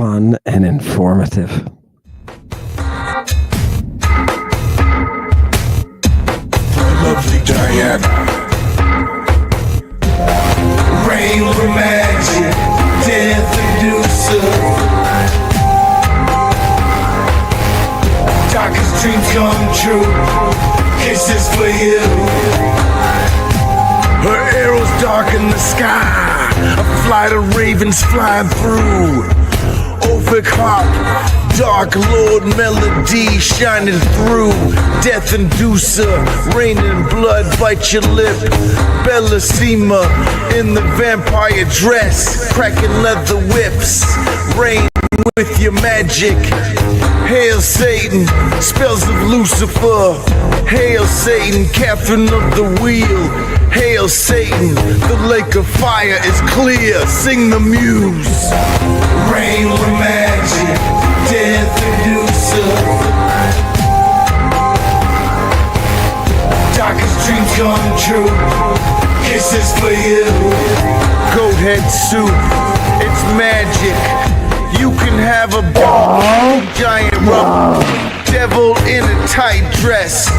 fun and informative. Lovely Diana, rain for magic, death inducer, darkest dreams come true, kisses for you. Her arrows darken the sky, a flight of ravens flying through. Ophir harp, dark lord melody shining through. Death inducer, raining blood, bite your lip. Bellissima in the vampire dress, cracking leather whips. Rain with your magic. Hail Satan, spells of Lucifer. Hail Satan, Catherine of the wheel. Hail Satan, the lake of fire is clear. Sing the muse. Rain with magic, death inducer. Darkest dreams come true, kisses for you. Goat head soup, it's magic. You can have a giant rubber devil in a tight dress.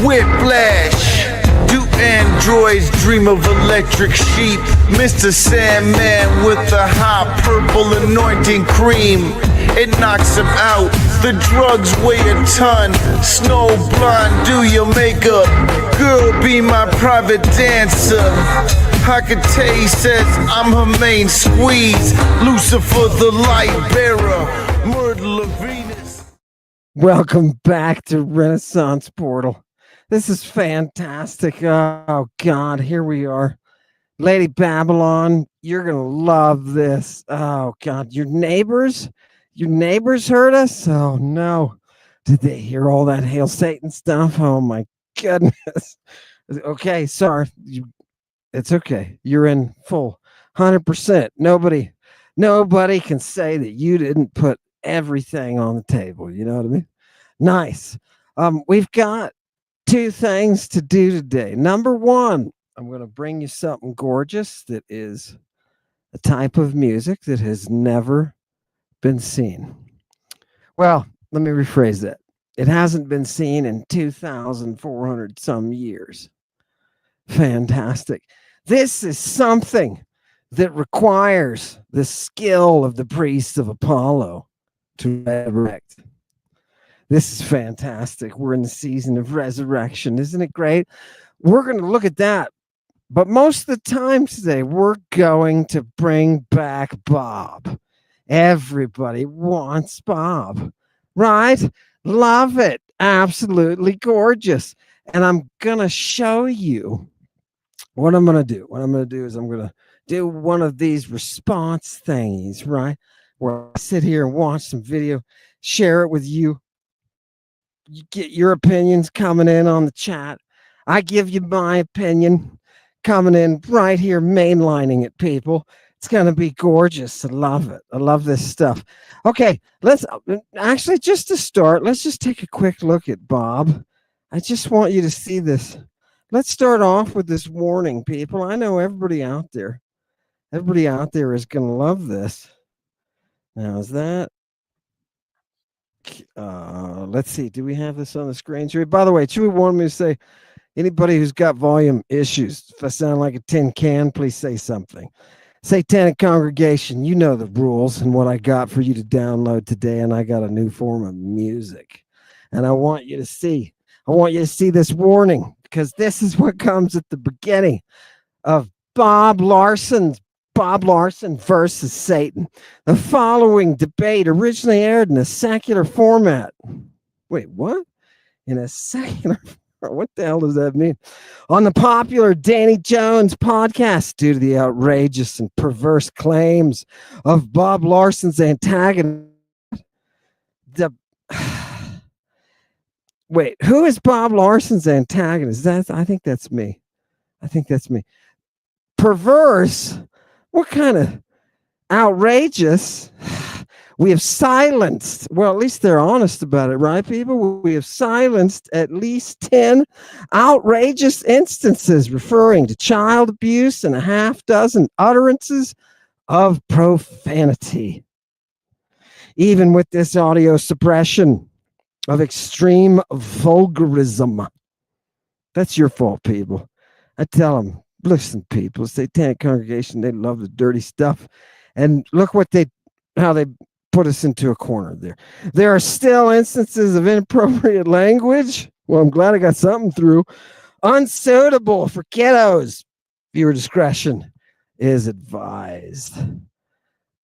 Whiplash. Do androids dream of electric sheep? Mr. Sandman with the hot purple anointing cream. It knocks him out. The drugs weigh a ton. Snow blonde, do your makeup. Girl, be my private dancer. Hecate says I'm her main squeeze. Lucifer, the light bearer. Myrtle of Venus. Welcome back to Renaissance Portal. This is fantastic. Oh, God, here we are. Lady Babylon, you're going to love this. Oh, God, your neighbors heard us? Oh, no. Did they hear all that Hail Satan stuff? Oh, my goodness. Okay, sorry. It's okay. You're in full 100%. Nobody can say that you didn't put everything on the table. You know what I mean? Nice. We've got two things to do today. Number one, I'm going to bring you something gorgeous that is a type of music that has never been seen. Well, let me rephrase that. It hasn't been seen in 2,400 some years. Fantastic. This is something that requires the skill of the priests of Apollo to resurrect. This is fantastic. We're in the season of resurrection. Isn't it great? We're going to look at that. But most of the time today, we're going to bring back Bob. Everybody wants Bob, right? Love it. Absolutely gorgeous. And I'm going to show you what I'm going to do. What I'm going to do is I'm going to do one of these response thingies, right? Where I sit here and watch some video, share it with you. You get your opinions coming in on the chat. I give you my opinion coming in right here, mainlining it, people. It's going to be gorgeous. I love it. I love this stuff. Okay, let's actually, just to start, let's just take a quick look at Bob. I just want you to see this. Let's start off with this warning, people. I know everybody out there is going to love this. Now, is that? Let's see. Do we have this on the screen? By the way, Chewy wanted me to say, anybody who's got volume issues, if I sound like a tin can, please say something. Satanic congregation, you know the rules and what I got for you to download today, and I got a new form of music. And I want you to see this warning, because this is what comes at the beginning of Bob Larson versus Satan. The following debate originally aired in a secular format. Wait, what? In a secular? What the hell does that mean? On the popular Danny Jones podcast, due to the outrageous and perverse claims of Bob Larson's antagonist. Wait, who is Bob Larson's antagonist? I think that's me. Perverse? What kind of outrageous? We have silenced, well, at least they're honest about it, right, people? We have silenced at least 10 outrageous instances referring to child abuse and a half dozen utterances of profanity. even with this audio suppression of extreme vulgarism. That's your fault, people. I tell them, listen, people, satanic congregation, they love the dirty stuff. And look how they put us into a corner there. There are still instances of inappropriate language. Well, I'm glad I got something through. Unsuitable for kiddos. Viewer discretion is advised.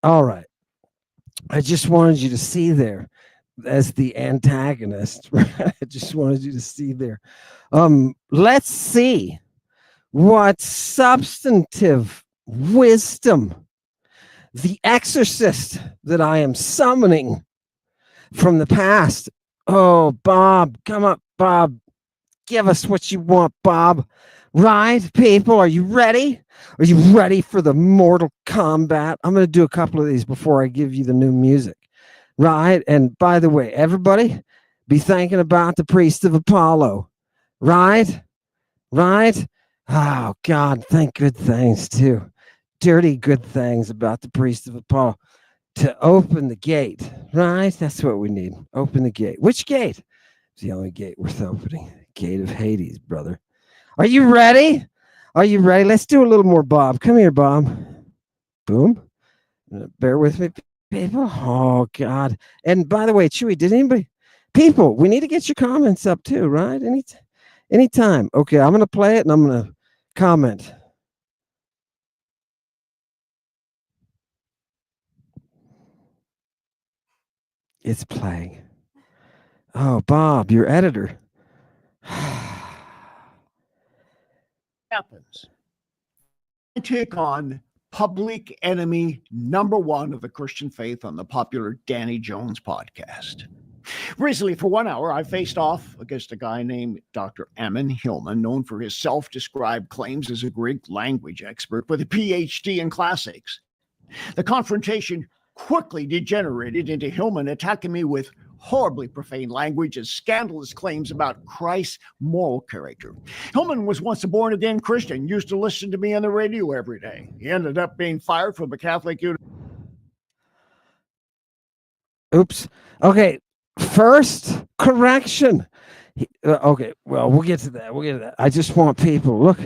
All right. I just wanted you to see there as the antagonist. I just wanted you to see there. Let's see what substantive wisdom the exorcist that I am summoning from the past. Oh, Bob, come up, Bob. Give us what you want, Bob. Right, people? Are you ready? Are you ready for the Mortal Kombat? I'm going to do a couple of these before I give you the new music. Right? And by the way, everybody, be thinking about the priest of Apollo. Right? Right? Oh, God, think good things too. Dirty good things about the priest of Apollo. To open the gate. Right? That's what we need. Open the gate. Which gate? It's the only gate worth opening. Gate of Hades, brother. Are you ready? Are you ready? Let's do a little more, Bob. Come here, Bob. Boom. Bear with me, people. Oh, God. And by the way, Chewy, did anybody? People, we need to get your comments up too, right? Anytime. Okay, I'm going to play it and I'm going to comment. It's playing. Oh, Bob, your editor. Happens. I take on public enemy number one of the Christian faith on the popular Danny Jones podcast. Recently, for 1 hour, I faced off against a guy named Dr. Ammon Hillman, known for his self-described claims as a Greek language expert with a PhD in classics. The confrontation quickly degenerated into Hillman attacking me with horribly profane language and scandalous claims about Christ's moral character. Hillman was once a born-again Christian, used to listen to me on the radio every day. He ended up being fired from the Catholic University. Oops. Okay. First correction. Okay. Well, we'll get to that. I just want people. Look,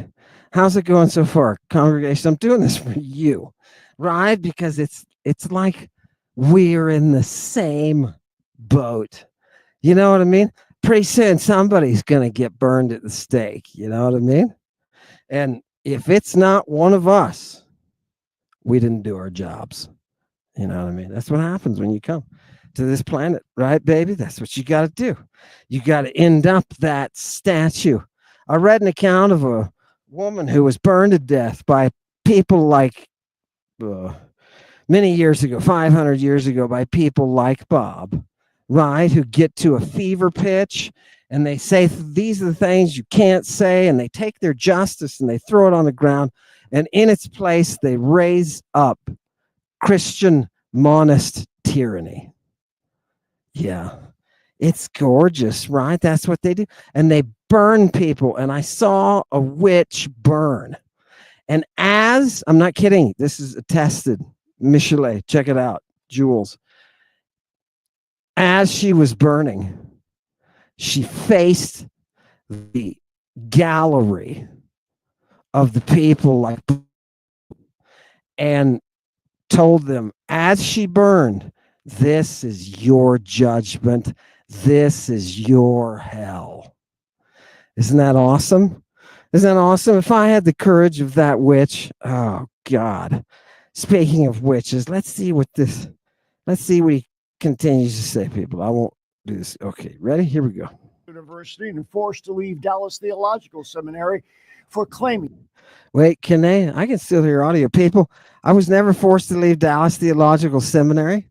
how's it going so far, congregation? I'm doing this for you, right? Because it's like we're in the same boat. You know what I mean? Pretty soon somebody's going to get burned at the stake. You know what I mean? And if it's not one of us, we didn't do our jobs. You know what I mean? That's what happens when you come to this planet, right, baby? That's what you got to do. You got to end up that statue. I read an account of a woman who was burned to death by people like many years ago, 500 years ago, by people like Bob, right, who get to a fever pitch and they say these are the things you can't say, and they take their justice and they throw it on the ground, and in its place they raise up Christian monist tyranny. Yeah, it's gorgeous, right? That's what they do. And they burn people. And I saw a witch burn. And as, I'm not kidding, this is attested, Michelet, check it out, Jules. As she was burning, she faced the gallery of the people like, and told them as she burned, this is your judgment. This is your hell. Isn't that awesome? Isn't that awesome? If I had the courage of that witch, oh God. Speaking of witches, let's see what he continues to say, people. I won't do this. Okay, ready? Here we go. University and forced to leave Dallas Theological Seminary for claiming. Wait, I can still hear audio, people. I was never forced to leave Dallas Theological Seminary.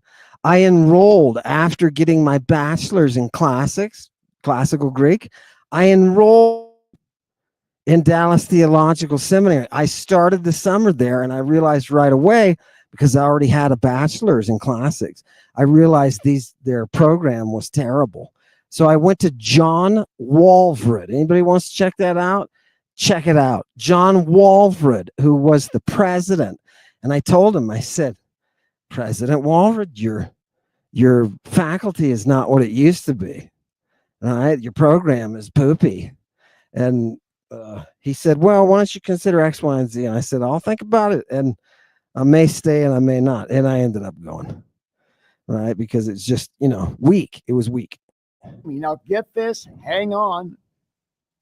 I enrolled after getting my bachelor's in classical Greek. I enrolled in Dallas Theological Seminary. I started the summer there, and I realized right away, because I already had a bachelor's in classics, I realized their program was terrible. So I went to John Walfrid. Anybody wants to check that out? Check it out. John Walfrid, who was the president. And I told him, I said, President Walfrid, you're Your faculty is not what it used to be. Right? Your program is poopy. And he said, well, why don't you consider X, Y, and Z? And I said, I'll think about it. And I may stay and I may not. And I ended up going, right? Because it's just, weak. It was weak. Now, get this, hang on.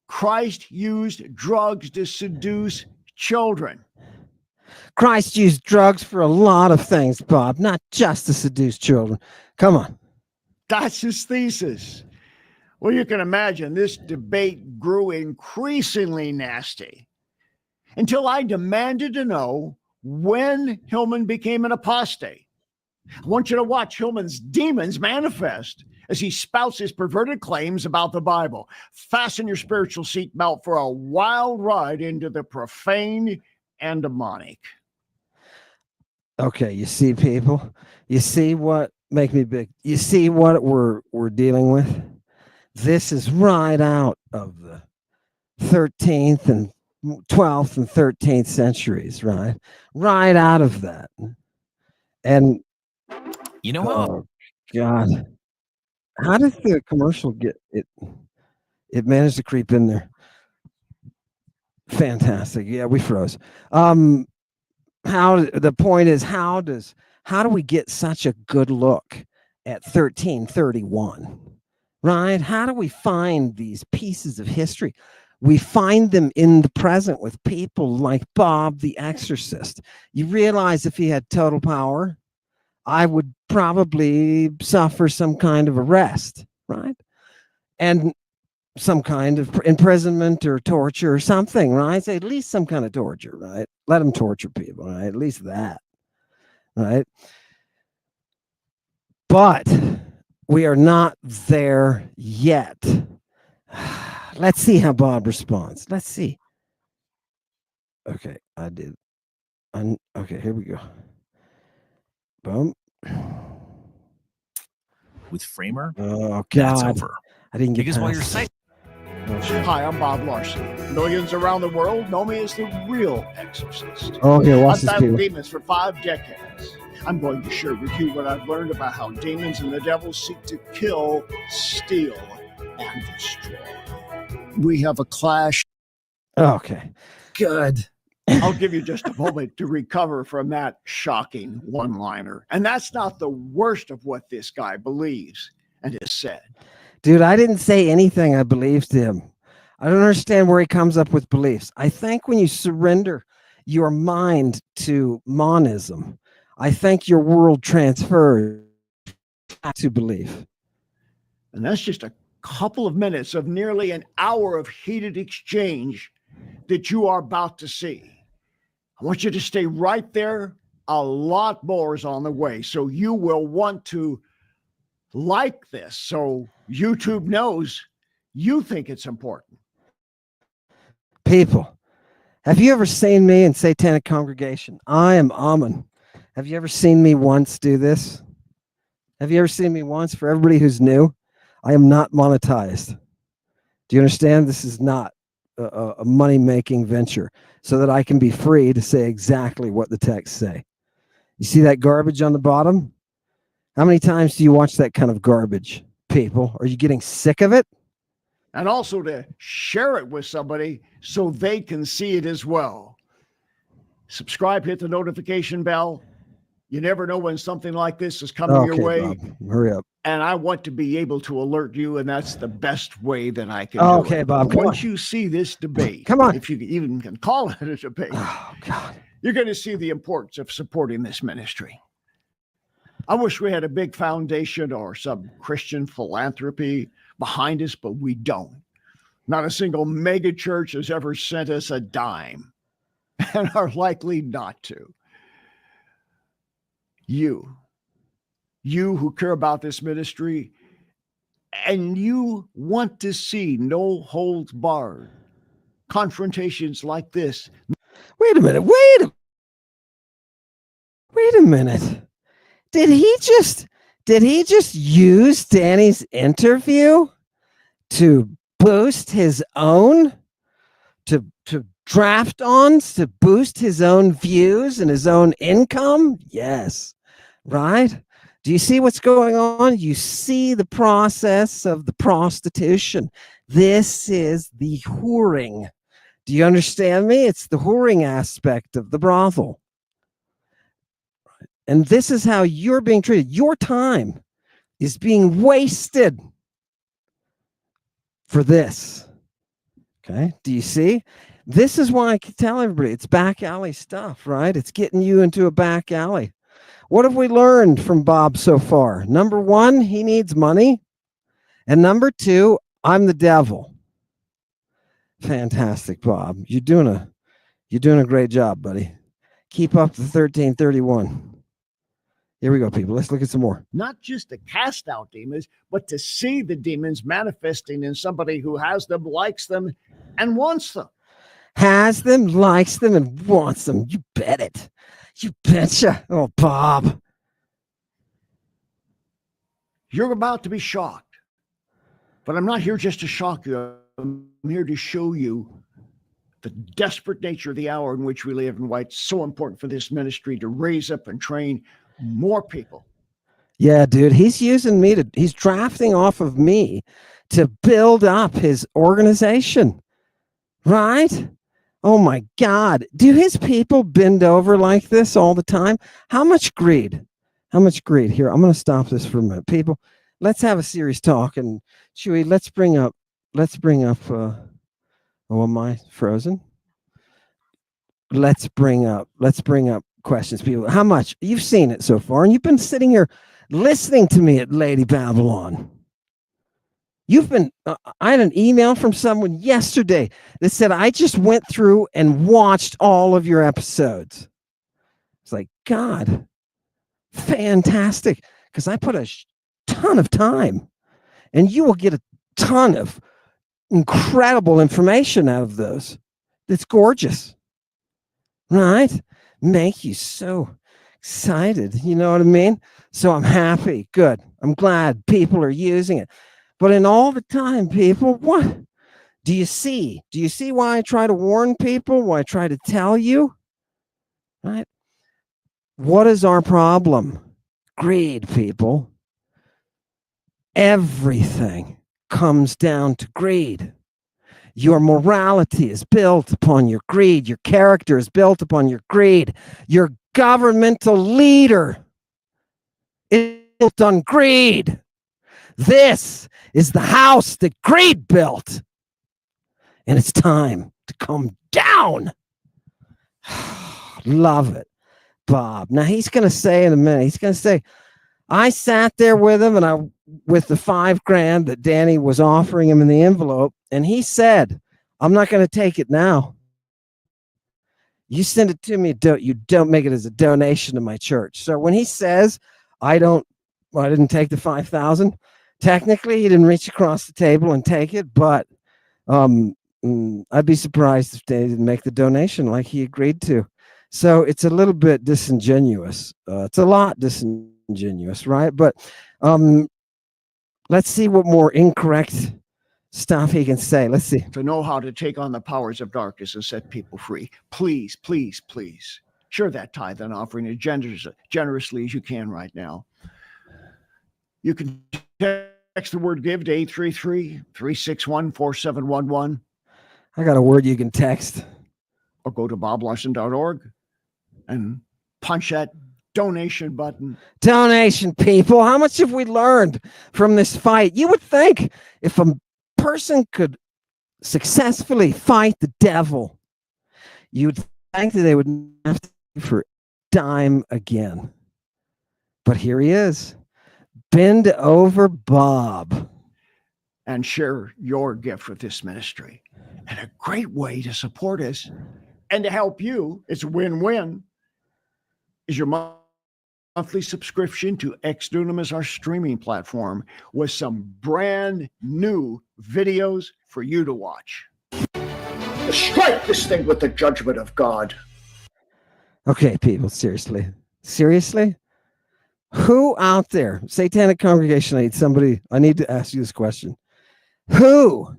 Christ used drugs to seduce children. Christ used drugs for a lot of things, Bob, not just to seduce children. Come on. That's his thesis. Well, you can imagine this debate grew increasingly nasty until I demanded to know when Hillman became an apostate. I want you to watch Hillman's demons manifest as he spouts his perverted claims about the Bible. Fasten your spiritual seatbelt for a wild ride into the profane and demonic. Okay, you see, people, you see what make me big. You see what we're dealing with. This is right out of the 13th and 12th and 13th centuries, right? Right out of that. And you know what? Oh God, how does the commercial get it? It managed to creep in there. Fantastic. Yeah, we froze. The point is, how do we get such a good look at 1331? Right? How do we find these pieces of history? We find them in the present with people like Bob the exorcist. You realize if he had total power, I would probably suffer some kind of arrest, right? And some kind of imprisonment or torture or something, right? Say at least some kind of torture, right? Let him torture people, right? At least that, right? But we are not there yet. Let's see how Bob responds. Let's see. Okay, I did. Okay, here we go. Boom. With Framer, Oh God, that's over. I didn't get Because while you're past saying, Hi, I'm Bob Larson. Millions around the world know me as the real exorcist. Oh, here, watch I've this, battled people. demons for 5 decades. I'm going to share with you what I've learned about how demons and the devil seek to kill, steal, and destroy. We have a clash. Okay, good. I'll give you just a moment to recover from that shocking one-liner. And that's not the worst of what this guy believes and has said. Dude, I didn't say anything I believed him. I don't understand where he comes up with beliefs. I think when you surrender your mind to monism, I think your world transfers to belief. And that's just a couple of minutes of nearly an hour of heated exchange that you are about to see. I want you to stay right there. A lot more is on the way. So you will want to like this so YouTube knows you think it's important. People, have you ever seen me in Satanic Congregation? I am Amun. Have you ever seen me once do this? Have you ever seen me once? For everybody who's new, I am not monetized. Do you understand? This is not a money-making venture so that I can be free to say exactly what the texts say. You see that garbage on the bottom? How many times do you watch that kind of garbage, people? Are you getting sick of it? And also to share it with somebody so they can see it as well. Subscribe, hit the notification bell. You never know when something like this is coming your way. Bob, hurry up. And I want to be able to alert you, and that's the best way that I can do Okay, it. Bob, Once you see this debate, come on. If you even can call it a debate, Oh, God. you're going to see the importance of supporting this ministry. I wish we had a big foundation or some Christian philanthropy behind us, but we don't. Not a single mega church has ever sent us a dime and are likely not to. You who care about this ministry and you want to see no holds barred confrontations like this. Wait a minute. Wait a minute. Did he just use Danny's interview to boost his own, to draft on, to boost his own views and his own income? Yes. Right? Do you see what's going on? You see the process of the prostitution. This is the whoring. Do you understand me? It's the whoring aspect of the brothel. And this is how you're being treated. Your time is being wasted for this. Okay. Do you see? This is why I can tell everybody it's back alley stuff, right? It's getting you into a back alley. What have we learned from Bob so far? Number one, he needs money. And number two, I'm the devil. Fantastic, Bob. You're doing a great job, buddy. Keep up the 1331. Here we go, people. Let's look at some more. Not just to cast out demons, but to see the demons manifesting in somebody who has them, likes them, and wants them. Has them, likes them, and wants them. You bet it. You betcha. Oh, Bob. You're about to be shocked. But I'm not here just to shock you. I'm here to show you the desperate nature of the hour in which we live and why it's so important for this ministry to raise up and train more people. Yeah, dude. He's using me he's drafting off of me to build up his organization. Right? Oh my God. Do his people bend over like this all the time? How much greed? How much greed? Here, I'm going to stop this for a minute. People, let's have a serious talk. And Chewy, let's bring up, oh, am I frozen? Let's bring up questions, people. How much? You've seen it so far, and you've been sitting here listening to me at Lady Babylon. You've been, I had an email from someone yesterday that said, I just went through and watched all of your episodes. It's like, God, fantastic. Because I put a ton of time, and you will get a ton of incredible information out of those. It's gorgeous. Right? Make you so excited. You know what I mean? So I'm happy. Good. I'm glad people are using it. But in all the time, people, what do you see? Do you see why I try to warn people? Why I try to tell you? Right? What is our problem? Greed, people. Everything comes down to greed. Your morality is built upon your greed. Your character is built upon your greed. Your governmental leader is built on greed. This is the house that greed built. And it's time to come down. Love it, Bob. Now he's going to say in a minute, he's going to say, I sat there with him and with the $5,000 that Danny was offering him in the envelope. And he said, I'm not going to take it now. You send it to me. You don't make it as a donation to my church. So when he says, I didn't take the 5,000. Technically, he didn't reach across the table and take it, but I'd be surprised if they didn't make the donation like he agreed to. So it's a little bit disingenuous. It's a lot disingenuous, right? But let's see what more incorrect stuff he can say. Let's see. To know how to take on the powers of darkness and set people free. Please, please, please share that tithe and offering as generously as you can right now. You can text the word give to 833-361-4711. I got a word you can text. Or go to boblarson.org and punch that donation button. Donation, people. How much have we learned from this fight? You would think if a person could successfully fight the devil, you'd think that they would have to for a dime again. But here he is. Bend over, Bob. And share your gift with this ministry. And a great way to support us and to help you, it's a win-win, is your monthly subscription to Ex Dunamis, our streaming platform, with some brand new videos for you to watch. Strike this thing with the judgment of God. Okay, people, seriously. Seriously? Who out there, Satanic Congregation, I need to ask you this question. Who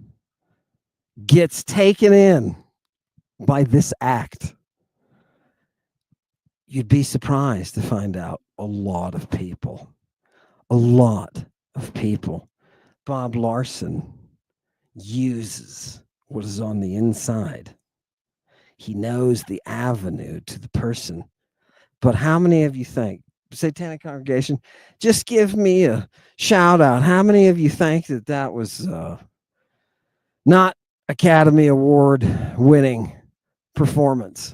gets taken in by this act? You'd be surprised to find out a lot of people. a lot of people, Bob Larson uses what is on the inside. He knows the avenue to the person. But how many of you think, Satanic Congregation, just give me a shout out. How many of you think that was not Academy Award winning performance?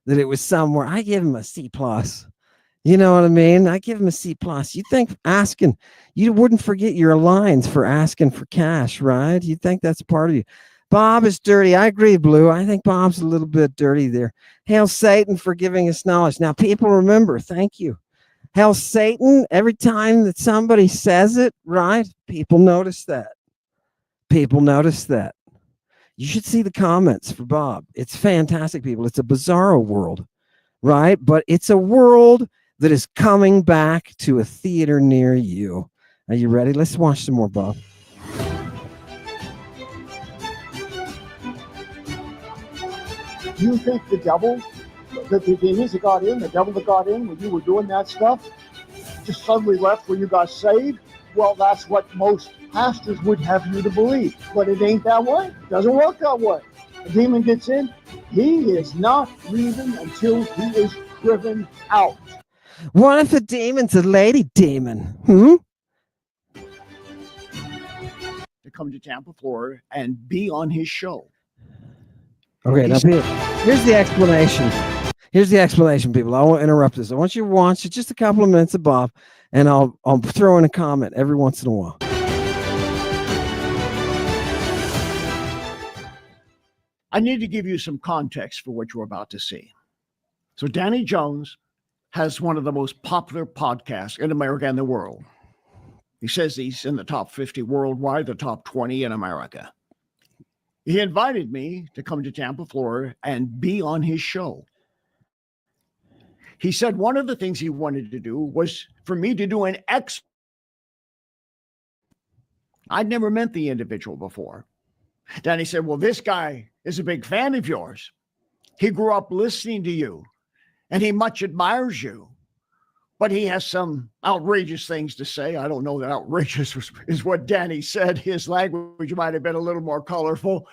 That it was somewhere? I give him a C plus. You know what I mean? I give him a C plus. You think asking, you wouldn't forget your lines for asking for cash, right? You think that's part of you. Bob is dirty. I agree, Blue. I think Bob's a little bit dirty there. Hail Satan for giving us knowledge. Now, people remember, thank you. Hail Satan, every time that somebody says it, right? People notice that. People notice that. You should see the comments for Bob. It's fantastic, people. It's a bizarro world, right? But it's a world that is coming back to a theater near you. Are you ready? Let's watch some more, Bob. You think the devil, the demons that got in, the devil that got in when you were doing that stuff, just suddenly left when you got saved? Well, that's what most pastors would have you to believe. But it ain't that way. It doesn't work that way. A demon gets in, he is not leaving until he is driven out. What if the demon's a lady demon? To come to Tampa, Florida, and be on his show. Okay, now here's the explanation. Here's the explanation, people. I won't interrupt this. I want you to watch it, just a couple of minutes of Bob, and I'll throw in a comment every once in a while. I need to give you some context for what you're about to see. So Danny Jones has one of the most popular podcasts in America and the world. He says he's in the top 50 worldwide, the top 20 in America. He invited me to come to Tampa, Florida, and be on his show. He said one of the things he wanted to do was for me to do an exorcism. I'd never met the individual before. Danny said, well, this guy is a big fan of yours. He grew up listening to you, and he much admires you. But he has some outrageous things to say. I don't know that outrageous is what Danny said. His language might have been a little more colorful.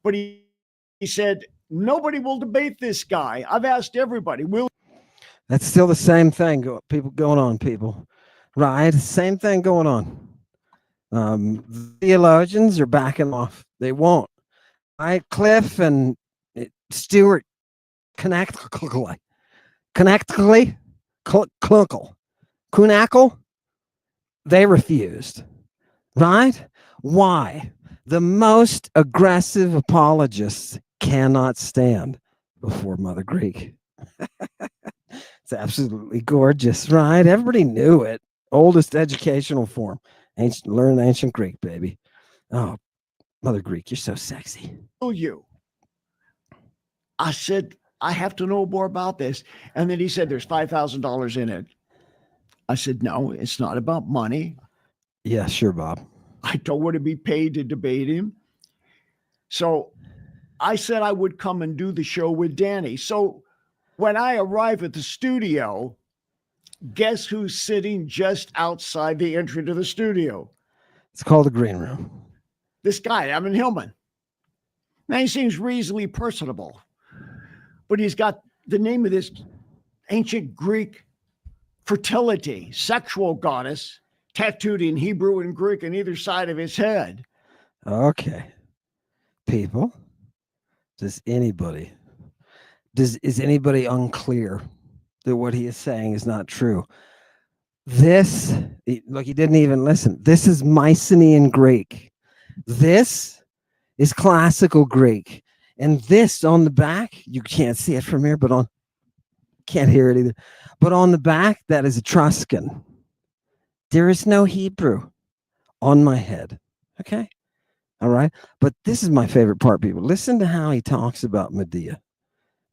But he said, nobody will debate this guy. I've asked everybody. That's still the same thing going on, people. Right? Same thing going on. Theologians are backing off. They won't. Right? Cliff and Stewart Kunakle, they refused. Right? Why? The most aggressive apologists cannot stand before Mother Greek. It's absolutely gorgeous, right? Everybody knew it. Oldest educational form. Learn ancient Greek, baby. Oh, Mother Greek, you're so sexy. You. I said, I have to know more about this. And then he said, there's $5,000 in it. I said, no, it's not about money. Yeah, sure, Bob. I don't want to be paid to debate him. So I said I would come and do the show with Danny. So when I arrive at the studio, guess who's sitting just outside the entry to the studio? It's called the green room. This guy, Evan Hillman. Now, he seems reasonably personable, but he's got the name of this ancient Greek fertility, sexual goddess, tattooed in Hebrew and Greek on either side of his head. Okay. People, is anybody unclear that what he is saying is not true? Look, he didn't even listen. This is Mycenaean Greek. This is classical Greek. And this on the back, you can't see it from here, but can't hear it either. But on the back, that is Etruscan. There is no Hebrew on my head. Okay? All right? But this is my favorite part, people. Listen to how he talks about Medea.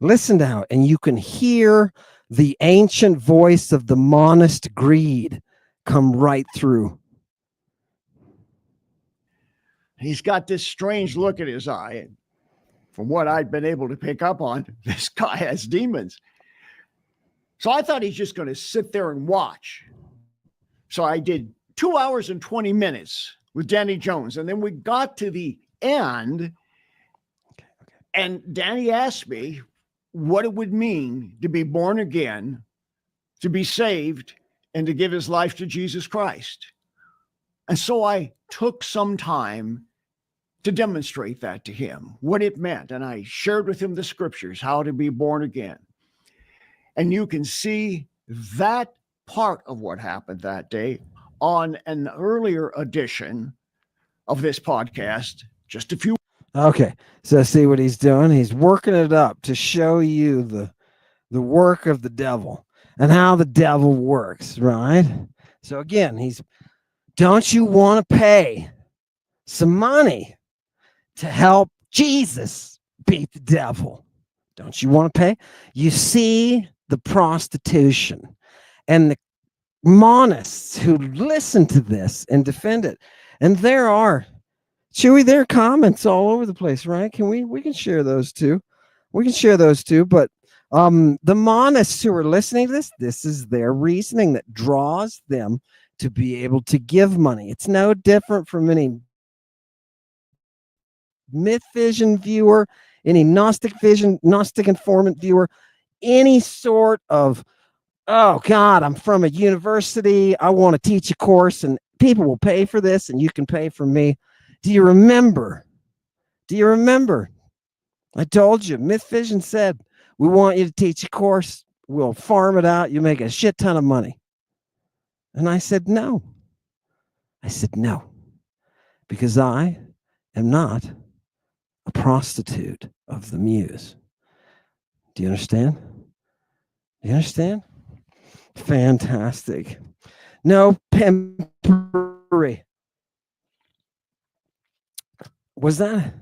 Listen to how, and you can hear the ancient voice of the monist greed come right through. He's got this strange look in his eye. From what I'd been able to pick up on, this guy has demons. So I thought he's just going to sit there and watch. So I did 2 hours and 20 minutes with Danny Jones. And then we got to the end, and Danny asked me what it would mean to be born again, to be saved, and to give his life to Jesus Christ. And so I took some time to demonstrate that to him, what it meant. And I shared with him the scriptures, how to be born again. And you can see that part of what happened that day on an earlier edition of this podcast, just a few. Okay, so see what he's doing? He's working it up to show you the work of the devil and how the devil works, right? So again, don't you want to pay some money to help Jesus beat the devil? Don't you want to pay? You see the prostitution and the monists who listen to this and defend it. And there are, Chewy, there are comments all over the place, right? We can share those too. We can share those too. But the monists who are listening to this is their reasoning that draws them to be able to give money. It's no different from any myth vision viewer, any Gnostic informant viewer, any sort of, oh God, I'm from a university, I want to teach a course and people will pay for this and you can pay for me. Do you remember? I told you, Myth Vision said, we want you to teach a course, we'll farm it out, you make a shit ton of money. And I said, no. Because I am not a prostitute of the muse. Do you understand? Fantastic. No pimpery. Was that?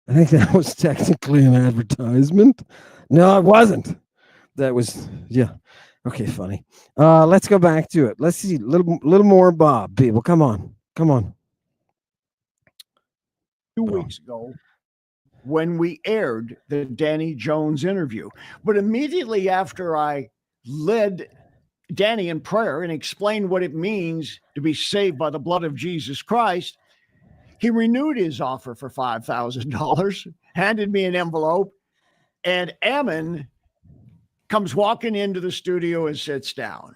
I think that was technically an advertisement. No, it wasn't. That was, yeah. Okay, funny. Let's go back to it. Let's see a little more Bob, people. Come on. 2 weeks ago when we aired the Danny Jones interview. But immediately after I led Danny in prayer and explained what it means to be saved by the blood of Jesus Christ, he renewed his offer for $5,000, handed me an envelope, and Ammon comes walking into the studio and sits down.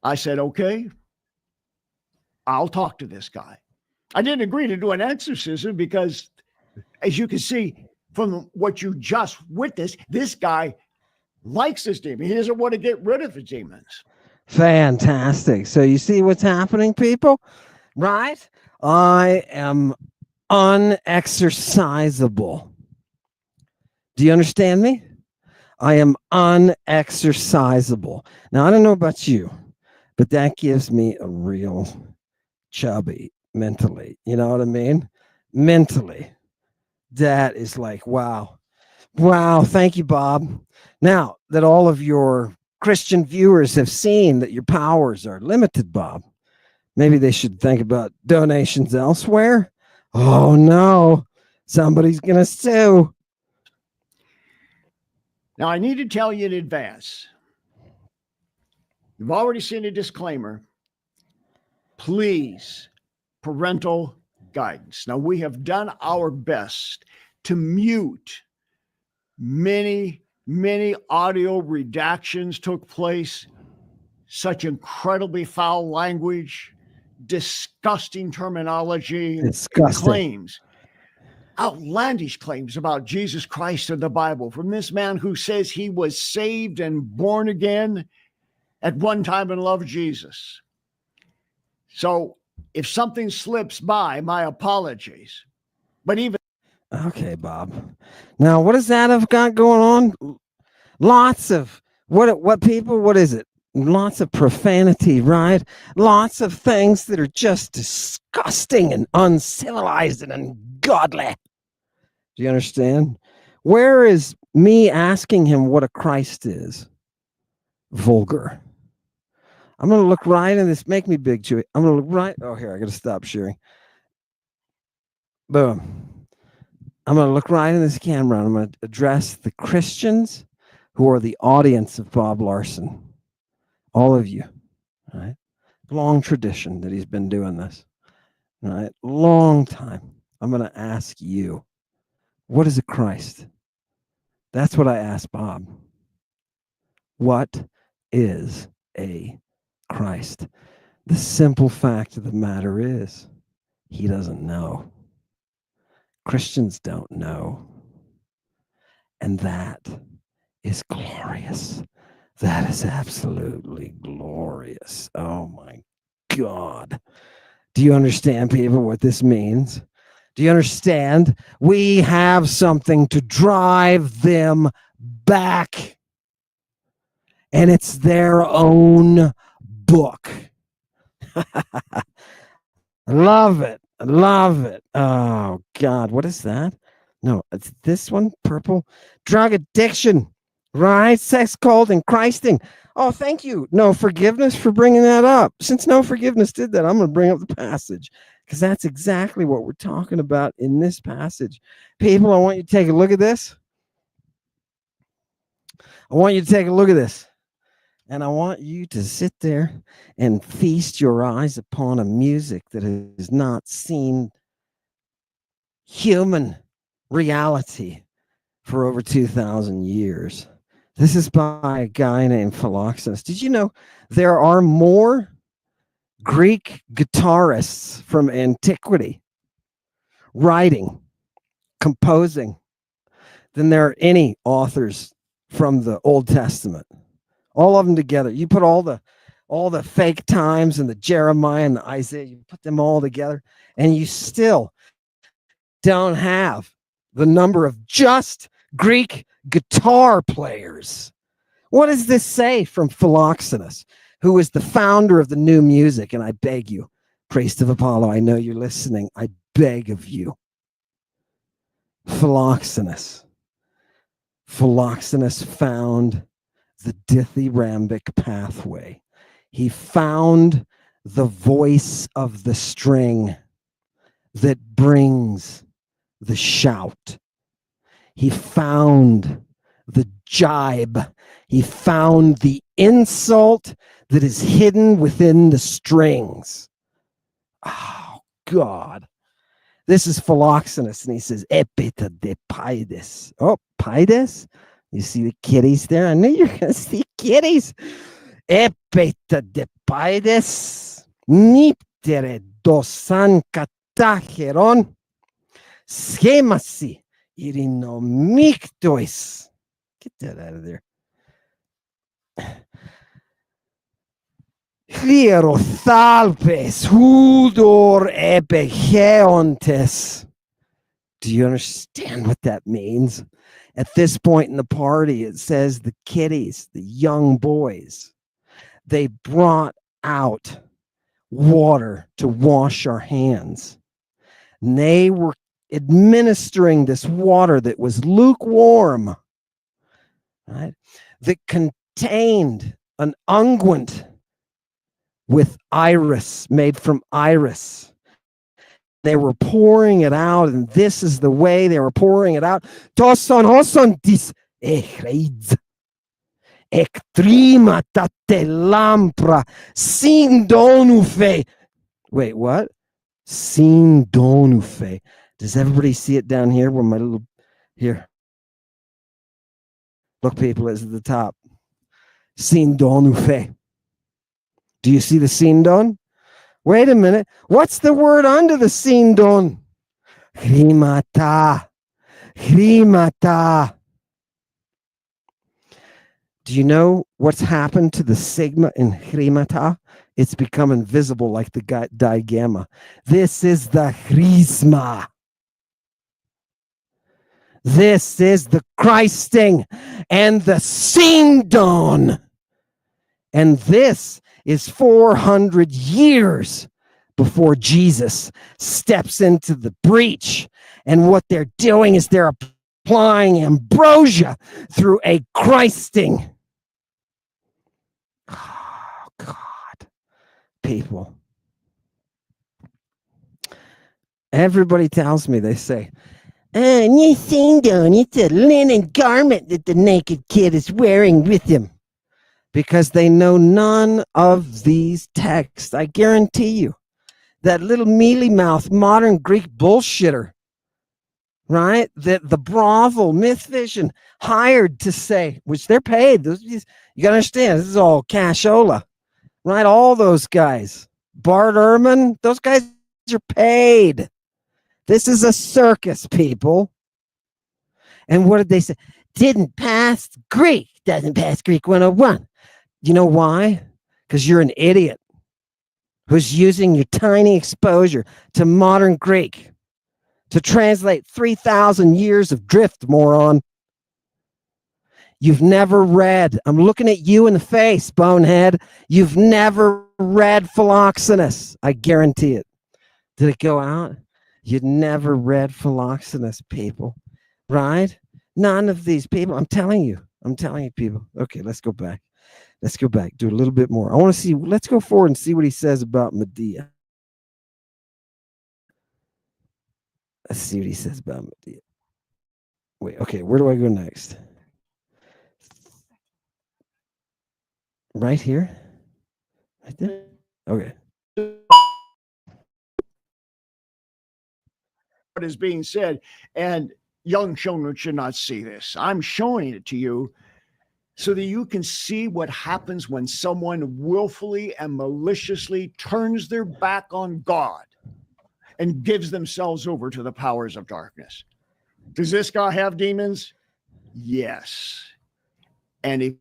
I said, okay, I'll talk to this guy. I didn't agree to do an exorcism because, as you can see from what you just witnessed, this guy likes this demon. He doesn't want to get rid of the demons. Fantastic. So you see what's happening, people, right? I am unexercisable. Do you understand me? I am unexercisable. Now, I don't know about you, but that gives me a real chubby mentally. You know what I mean? Mentally. That is like, wow. Wow. Thank you, Bob. Now that all of your Christian viewers have seen that your powers are limited, Bob, maybe they should think about donations elsewhere. Oh, no. Somebody's going to sue. Now, I need to tell you in advance. You've already seen a disclaimer. Please, parental guidance. Now, we have done our best to mute many audio redactions took place, such incredibly foul language, disgusting terminology, claims, outlandish claims about Jesus Christ and the Bible from this man who says he was saved and born again at one time and loved Jesus. So if something slips by, my apologies. But even okay, Bob. Now, what does that have got going on? Lots of what people? What is it? Lots of profanity, right? Lots of things that are just disgusting and uncivilized and ungodly. Do you understand? Where is me asking him what a Christ is? Vulgar. I'm going to look right in this. Make me big, Chewy. I'm going to look right. Oh, here, I got to stop sharing. Boom. I'm going to look right in this camera and I'm going to address the Christians who are the audience of Bob Larson. all of you, right? Long tradition that he's been doing this, right? Long time. I'm going to ask you, what is a Christ? That's what I asked Bob. What is a Christ? The simple fact of the matter is, he doesn't know. Christians don't know. And that is glorious. That is absolutely glorious. Oh my God. Do you understand, people, what this means? Do you understand? We have something to drive them back. And it's their own book. Love it. Love it. Oh, God. What is that? No, it's this one. Purple. Drug addiction. Right? Sex, cult, and Christing. Oh, thank you. No forgiveness for bringing that up. Since no forgiveness did that, I'm going to bring up the passage because that's exactly what we're talking about in this passage. People, I want you to take a look at this. I want you to take a look at this. And I want you to sit there and feast your eyes upon a music that has not seen human reality for over 2,000 years. This is by a guy named Philoxenus. Did you know there are more Greek guitarists from antiquity writing, composing, than there are any authors from the Old Testament? All of them together. You put all the fake times and the Jeremiah and the Isaiah, you put them all together, and you still don't have the number of just Greek guitar players. What does this say from Philoxenus, who is the founder of the new music? And I beg you, priest of Apollo, I know you're listening. I beg of you. Philoxenus found the dithyrambic pathway. He found the voice of the string that brings the shout. He found the jibe. He found the insult that is hidden within the strings. Oh, God. This is Philoxenus, and he says, Epita de Paides. Oh, Paides? You see the kitties there? I knew you were going to see kitties. Epita de Paides. Niptere dosan katacheron. Schemasi irinomictois. Get that out of there. Hierothalpes hudor epigeontes. Do you understand what that means? At this point in the party, it says the kiddies, the young boys, they brought out water to wash our hands. And they were administering this water that was lukewarm, right? That contained an unguent with iris, made from iris. They were pouring it out, and this is the way they were pouring it out. Toson hoson dis echreids. Ectrima tate lampra sin donufe. Wait, what? Sin donufe. Does everybody see it down here where my little, here. Look, people, it's at the top. Sin donufe. Do you see the sindon? Wait a minute. What's the word under the sindon? Hrimata. Hrimata. Do you know what's happened to the sigma in hrimata? It's become invisible like the digamma. This is the chrisma. This is the Christing and the sindon. And this is 400 years before Jesus steps into the breach. And what they're doing is they're applying ambrosia through a Christing. Oh, God. People. Everybody tells me, they say, it's a linen garment that the naked kid is wearing with him. because they know none of these texts. I guarantee you, that little mealy mouth modern Greek bullshitter, right? That the brothel myth vision hired to say, which they're paid. You got to understand, this is all cashola, right? All those guys, Bart Ehrman, those guys are paid. This is a circus, people. And what did they say? Didn't pass Greek. Doesn't pass Greek 101. You know why? Because you're an idiot who's using your tiny exposure to modern Greek to translate 3,000 years of drift, moron. You've never read. I'm looking at you in the face, bonehead. You've never read Philoxenus. I guarantee it. Did it go out? You'd never read Philoxenus, people, right? None of these people. I'm telling you, people. Okay, let's go back. Do a little bit more. I want to see. Let's go forward and see what he says about Medea. Let's see what he says about Medea. Wait, okay, where do I go next? Right here? Right there? Okay. What is being said, and young children should not see this. I'm showing it to you so that you can see what happens when someone willfully and maliciously turns their back on God and gives themselves over to the powers of darkness. Does this guy have demons? Yes. And if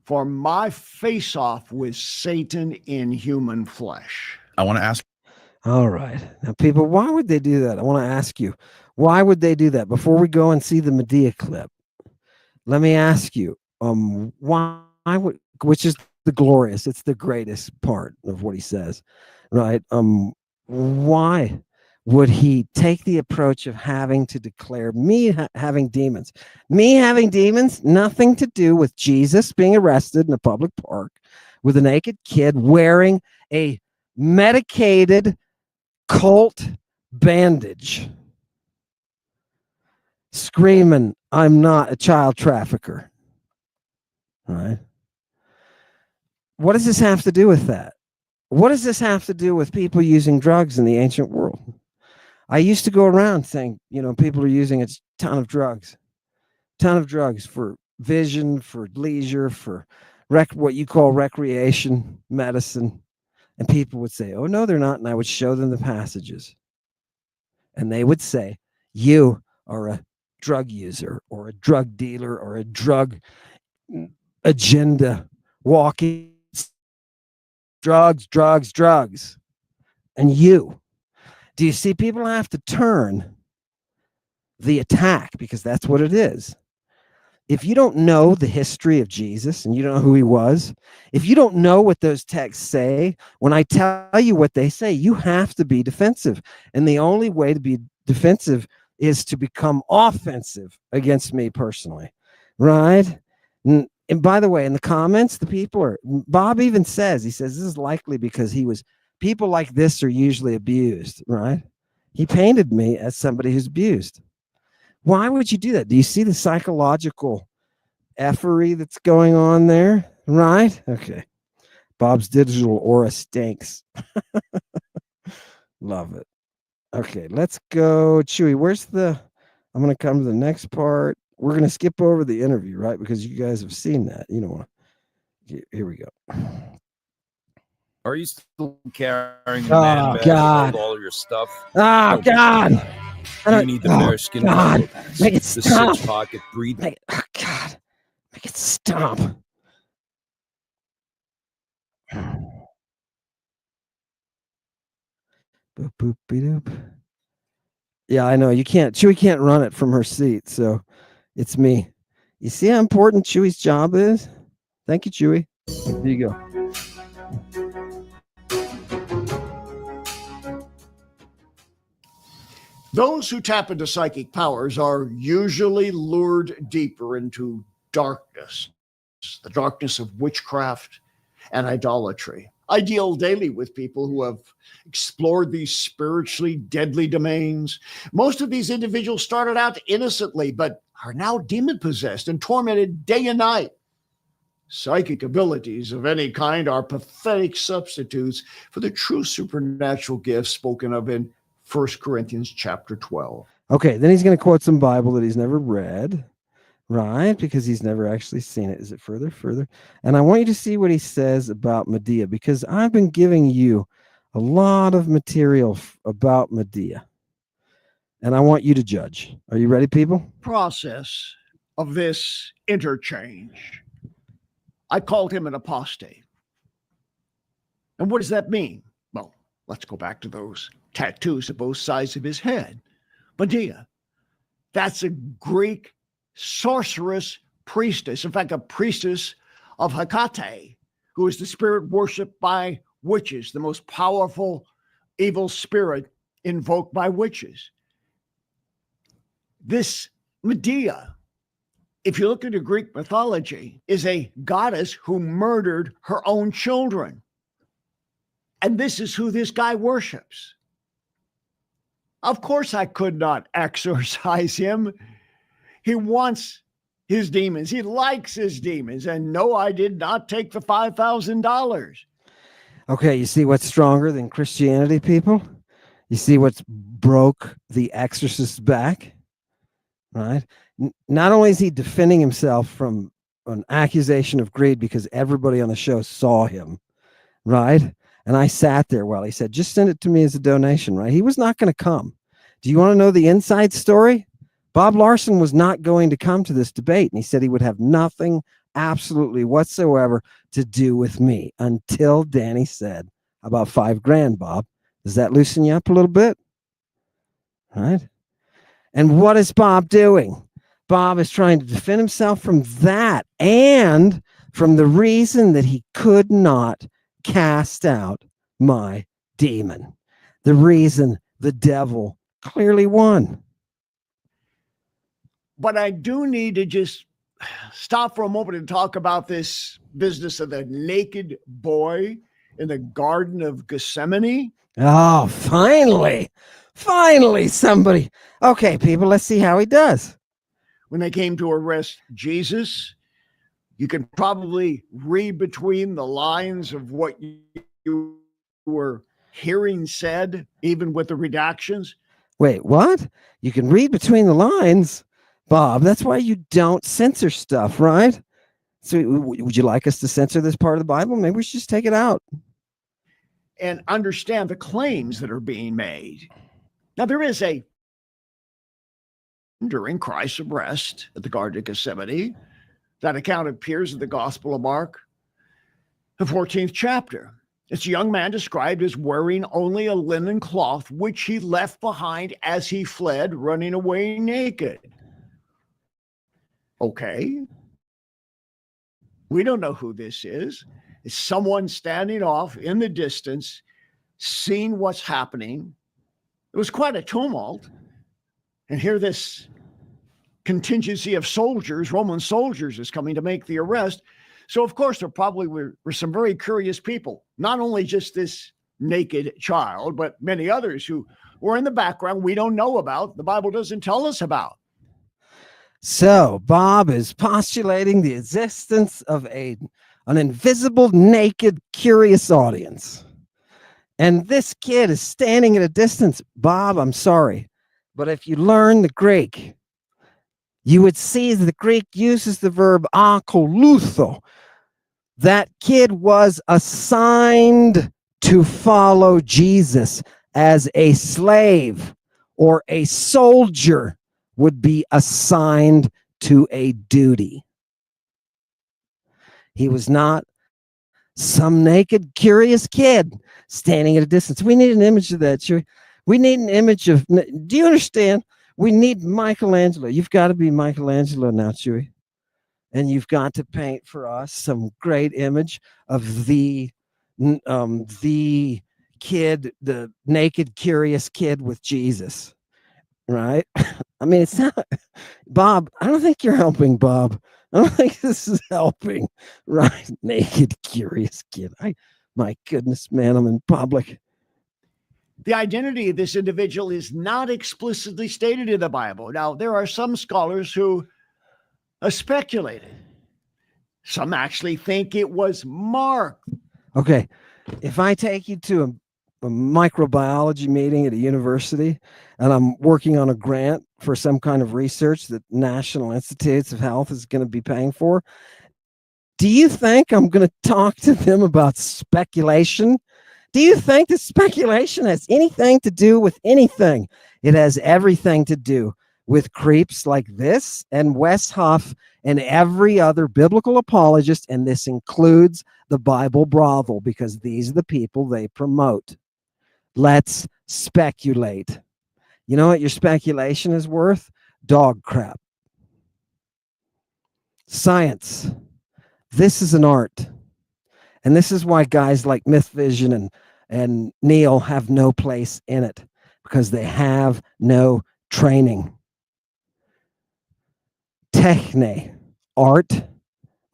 for my face off with Satan in human flesh. I want to ask. All right. Now, people, why would they do that? I want to ask you, why would they do that? Before we go and see the Medea clip, let me ask you, why would, which is the glorious, it's the greatest part of what he says, right? Why would he take the approach of having to declare me having demons? Me having demons, nothing to do with Jesus being arrested in a public park with a naked kid wearing a medicated cult bandage, screaming, I'm not a child trafficker. All right. What does this have to do with that? What does this have to do with people using drugs in the ancient world? I used to go around saying, people are using a ton of drugs for vision, for leisure, for what you call recreation medicine. And people would say, oh, no, they're not. And I would show them the passages. And they would say, you are a drug user or a drug dealer or a drug agenda walking drugs. And do you see people have to turn the attack, because that's what it is. If you don't know the history of Jesus and you don't know who he was, if you don't know what those texts say, when I tell you what they say, you have to be defensive. And the only way to be defensive is to become offensive against me personally, right? And by the way, in the comments, the people are, Bob even says, he says, this is likely because people like this are usually abused, right? He painted me as somebody who's abused. Why would you do that? Do you see the psychological effery that's going on there? Right? Okay. Bob's digital aura stinks. Love it. Okay, let's go. Chewy, I'm going to come to the next part. We're going to skip over the interview, right? Because you guys have seen that. Here we go. Are you still carrying a Oh, man bag God. with all of your stuff? Oh, God. You need the bearskin God. pants, Make it the stop. 6-pocket breathing. Oh, God. Make it stop. Boop, boop, doop. Yeah, I know. Chewy can't run it from her seat, so it's me. You see how important Chewy's job is? Thank you, Chewy. Here you go. Those who tap into psychic powers are usually lured deeper into darkness, the darkness of witchcraft and idolatry. I deal daily with people who have explored these spiritually deadly domains. Most of these individuals started out innocently, but are now demon possessed and tormented day and night. Psychic abilities of any kind are pathetic substitutes for the true supernatural gifts spoken of in 1 Corinthians chapter 12. Okay, then he's going to quote some Bible that he's never read, right? Because he's never actually seen it. Is it further? And I want you to see what he says about Medea, because I've been giving you a lot of material about Medea. And I want you to judge. Are you ready, people? Process of this interchange. I called him an apostate. And what does that mean? Well, let's go back to those tattoos at both sides of his head. Medea, that's a Greek sorceress priestess. In fact, a priestess of Hecate, who is the spirit worshipped by witches, the most powerful evil spirit invoked by witches. This Medea, if you look into Greek mythology, is a goddess who murdered her own children. And this is who this guy worships. Of course, I could not exorcise him. He wants his demons. He likes his demons. And no, I did not take the $5,000. Okay, you see what's stronger than Christianity, people? You see what's broke the exorcist's back? Right? Not only is he defending himself from an accusation of greed because everybody on the show saw him, right? And I sat there while he said, just send it to me as a donation, right? He was not going to come. Do you want to know the inside story? Bob Larson was not going to come to this debate, and he said he would have nothing absolutely whatsoever to do with me until Danny said, about $5,000, Bob. Does that loosen you up a little bit? Right? And what is Bob doing? Bob is trying to defend himself from that and from the reason that he could not cast out my demon. The reason the devil clearly won. But I do need to just stop for a moment and talk about this business of the naked boy in the Garden of Gethsemane. Oh, finally somebody. Okay, people, let's see how he does. When they came to arrest Jesus, you can probably read between the lines of what you were hearing said, even with the redactions. Wait, what? You can read between the lines? Bob, that's why you don't censor stuff, right? So would you like us to censor this part of the Bible? Maybe we should just take it out. And understand the claims that are being made. Now, there is a, during Christ's arrest at the Garden of Gethsemane, that account appears in the Gospel of Mark, the 14th chapter. It's a young man described as wearing only a linen cloth, which he left behind as he fled, running away naked. Okay. We don't know who this is. It's someone standing off in the distance, seeing what's happening. It was quite a tumult. And here this contingency of soldiers, Roman soldiers, is coming to make the arrest. So, of course, there probably were some very curious people, not only just this naked child, but many others who were in the background we don't know about, the Bible doesn't tell us about. So Bob is postulating the existence of an invisible, naked, curious audience. And this kid is standing at a distance. Bob, I'm sorry, but if you learn the Greek, you would see that the Greek uses the verb akoluthō. That kid was assigned to follow Jesus as a slave, or a soldier would be assigned to a duty. He was not some naked, curious kid standing at a distance. We need an image of that. We need an image of, do you understand? We need Michelangelo. You've got to be Michelangelo now, Chewy. And you've got to paint for us some great image of the kid, the naked, curious kid with Jesus. Right? I mean, it's not, Bob, I don't think you're helping, Bob. I don't think this is helping. Right? Naked, curious kid. My goodness, man, I'm in public. The identity of this individual is not explicitly stated in the Bible. Now, there are some scholars who speculated. Some actually think it was Mark. Okay, if I take you to a microbiology meeting at a university and I'm working on a grant for some kind of research that National Institutes of Health is going to be paying for, do you think I'm going to talk to them about speculation? Do you think that speculation has anything to do with anything? It has everything to do with creeps like this and Wes Huff and every other biblical apologist, and this includes the Bible brothel, because these are the people they promote. Let's speculate. You know what your speculation is worth? Dog crap. Science. This is an art. And this is why guys like Myth Vision and Neil have no place in it, because they have no training. Techne, art,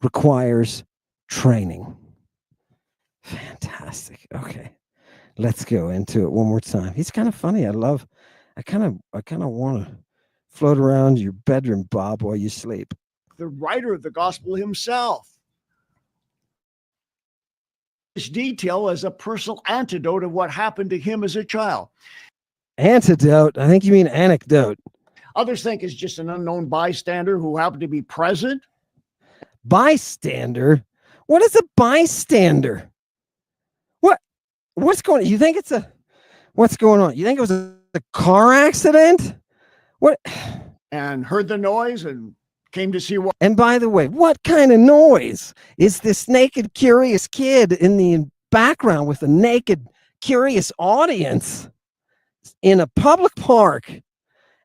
requires training. Fantastic. Okay, let's go into it one more time. He's kind of funny. I kind of want to float around your bedroom, Bob, while you sleep. The writer of the gospel himself. This detail as a personal antidote of what happened to him as a child. Antidote? I think you mean anecdote. Others think it's just an unknown bystander who happened to be present. Bystander? What is a bystander? What's going on? You think what's going on? You think it was a car accident? What? And heard the noise and came to see what. And by the way, what kind of noise is this naked, curious kid in the background with a naked, curious audience in a public park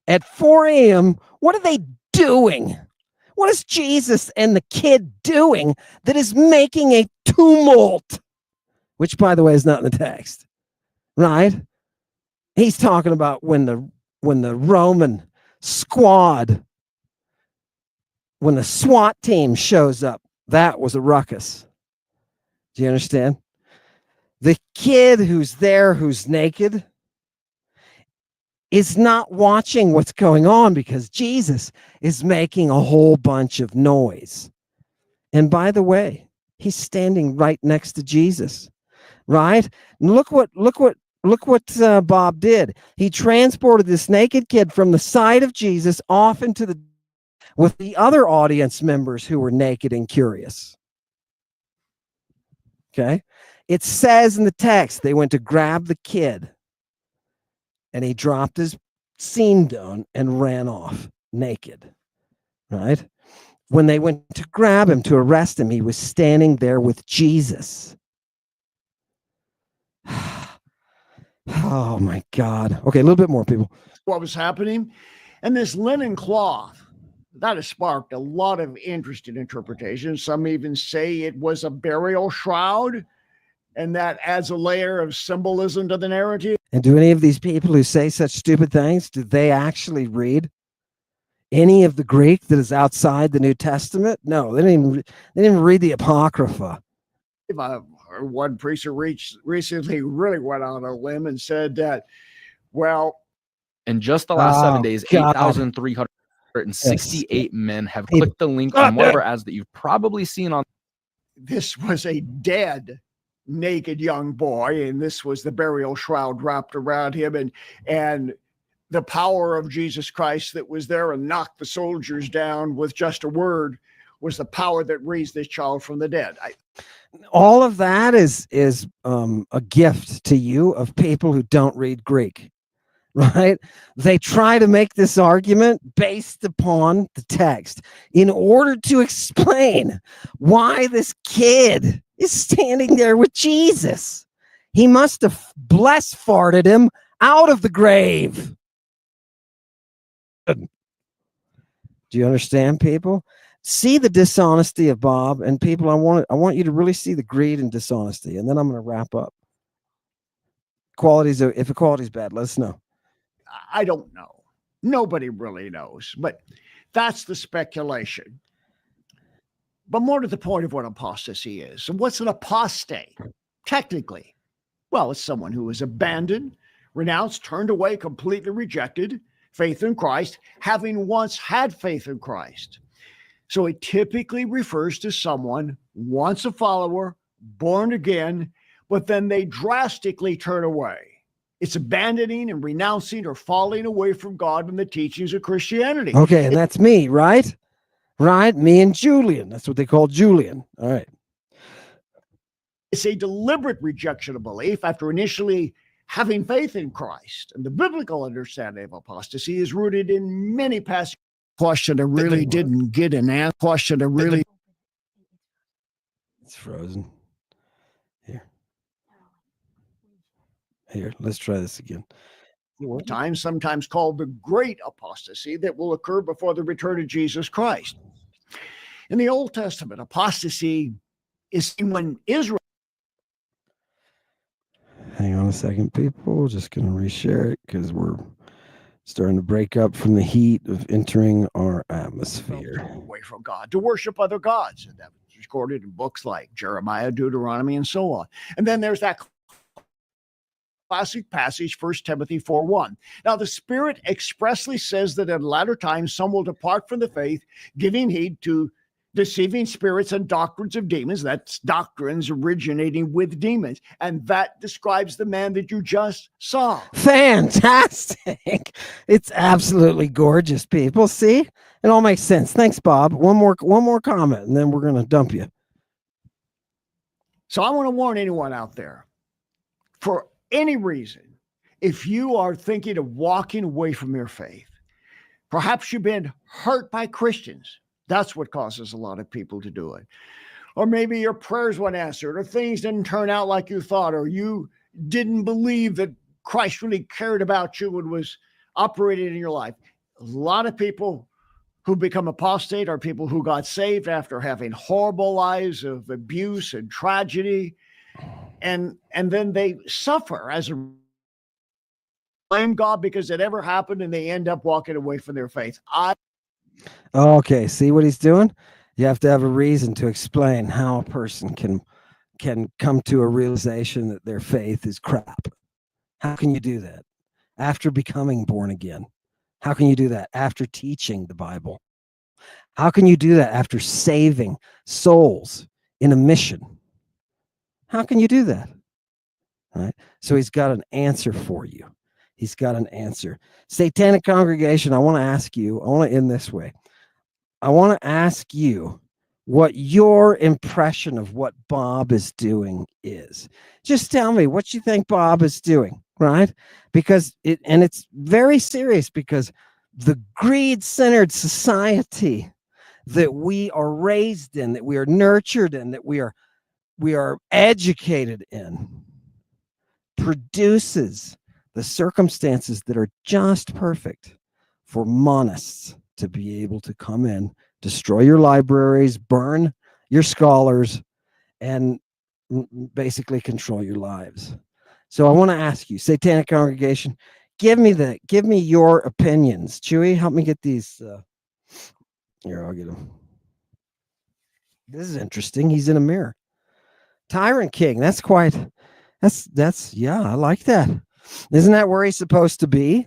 at 4 a.m.? What are they doing? What is Jesus and the kid doing that is making a tumult? Which, by the way, is not in the text, right? He's talking about when the Roman squad, when the SWAT team shows up, that was a ruckus. Do you understand? The kid who's there, who's naked, is not watching what's going on because Jesus is making a whole bunch of noise. And by the way, he's standing right next to Jesus, right? And look what Bob did. He transported this naked kid from the side of Jesus off into with the other audience members who were naked and curious. Okay. It says in the text, they went to grab the kid and he dropped his scene down and ran off naked, right? When they went to grab him, to arrest him, he was standing there with Jesus. Oh my God. Okay, a little bit more, people. What was happening? And this linen cloth, that has sparked a lot of interest in interpretation. Some even say it was a burial shroud, and that adds a layer of symbolism to the narrative. And do any of these people who say such stupid things, do they actually read any of the Greek that is outside the New Testament? No, they didn't even read the Apocrypha. One preacher recently really went on a limb and said that, well, in just the last 7 days, 8,368 men have clicked the link on one of our ads that you've probably seen on. This was a dead, naked young boy, and this was the burial shroud wrapped around him, and the power of Jesus Christ that was there and knocked the soldiers down with just a word was the power that raised this child from the dead. All of that is a gift to you of people who don't read Greek, right? They try to make this argument based upon the text in order to explain why this kid is standing there with Jesus. He must have bless farted him out of the grave. Do you understand, people? See the dishonesty of Bob, and people, I want you to really see the greed and dishonesty, and then I'm going to wrap up. If equality is bad, let us know. I don't know. Nobody really knows, but that's the speculation. But more to the point of what apostasy is. And what's an apostate? Technically, well, it's someone who is abandoned, renounced, turned away, completely rejected faith in Christ, having once had faith in Christ. So it typically refers to someone once a follower, born again, but then they drastically turn away. It's abandoning and renouncing or falling away from God and the teachings of Christianity. Okay, and that's me, right? Right? Me and Julian. That's what they call Julian. All right. It's a deliberate rejection of belief after initially having faith in Christ. And the biblical understanding of apostasy is rooted in many passages. Question I really didn't get an answer. Question I really. It's frozen. Here, let's try this again. Times, sometimes called the great apostasy, that will occur before the return of Jesus Christ. In the Old Testament, apostasy is seen when Israel. Hang on a second, people. Just going to reshare it because we're starting to break up from the heat of entering our atmosphere. Away from God, to worship other gods. And that was recorded in books like Jeremiah, Deuteronomy, and so on. And then there's that classic passage, 1 Timothy 4:1. Now, the Spirit expressly says that in latter times some will depart from the faith, giving heed to deceiving spirits and doctrines of demons. That's doctrines originating with demons. And that describes the man that you just saw. Fantastic. It's absolutely gorgeous, people. See? It all makes sense. Thanks, Bob. One more comment, and then we're going to dump you. So I want to warn anyone out there, for any reason, if you are thinking of walking away from your faith, perhaps you've been hurt by Christians. That's what causes a lot of people to do it. Or maybe your prayers weren't answered, or things didn't turn out like you thought, or you didn't believe that Christ really cared about you and was operating in your life. A lot of people who become apostate are people who got saved after having horrible lives of abuse and tragedy. And then they suffer as a blame God because it ever happened, and they end up walking away from their faith. Okay, see what he's doing? You have to have a reason to explain how a person can come to a realization that their faith is crap. How can you do that after becoming born again? How can you do that after teaching the Bible? How can you do that after saving souls in a mission? How can you do that? All right. So he's got an answer for you. He's got an answer. Satanic congregation, I want to ask you, I want to end this way. I want to ask you what your impression of what Bob is doing is. Just tell me what you think Bob is doing, right? Because it's very serious, because the greed-centered society that we are raised in, that we are nurtured in, that we are educated in, produces the circumstances that are just perfect for monists to be able to come in, destroy your libraries, burn your scholars, and basically control your lives. So I want to ask you, Satanic congregation, give me your opinions. Chewy, help me get these. Here, I'll get them. This is interesting. He's in a mirror. Tyrant King. That's yeah, I like that. Isn't that where he's supposed to be?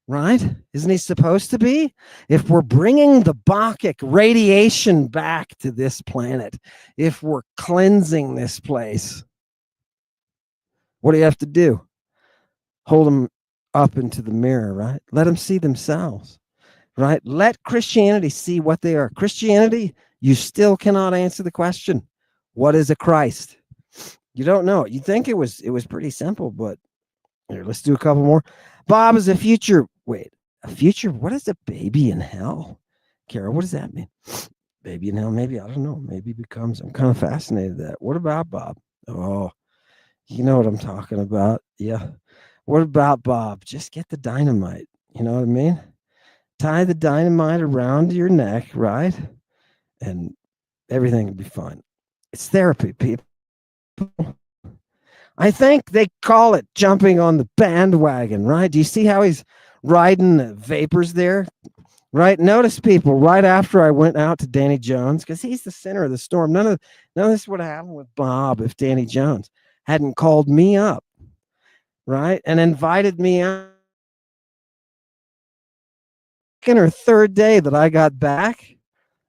Right? Isn't he supposed to be? If we're bringing the Bacchic radiation back to this planet, if we're cleansing this place, what do you have to do? Hold them up into the mirror, right? Let them see themselves, right? Let Christianity see what they are. Christianity, you still cannot answer the question, what is a Christ? You don't know. You think it was pretty simple, but here, let's do a couple more. Bob is a future. Wait, a future? What is a baby in hell? Carol, what does that mean? Baby in hell? Maybe, I don't know. Maybe becomes, I'm kind of fascinated with that. What about Bob? Oh, you know what I'm talking about. Yeah. What about Bob? Just get the dynamite. You know what I mean? Tie the dynamite around your neck, right? And everything will be fine. It's therapy, people. I think they call it jumping on the bandwagon, right? Do you see how he's riding the vapors there? Right? Notice, people, right after I went out to Danny Jones, because he's the center of the storm. None of this would have happened with Bob if Danny Jones hadn't called me up. right? And invited me out. Second or third day that I got back,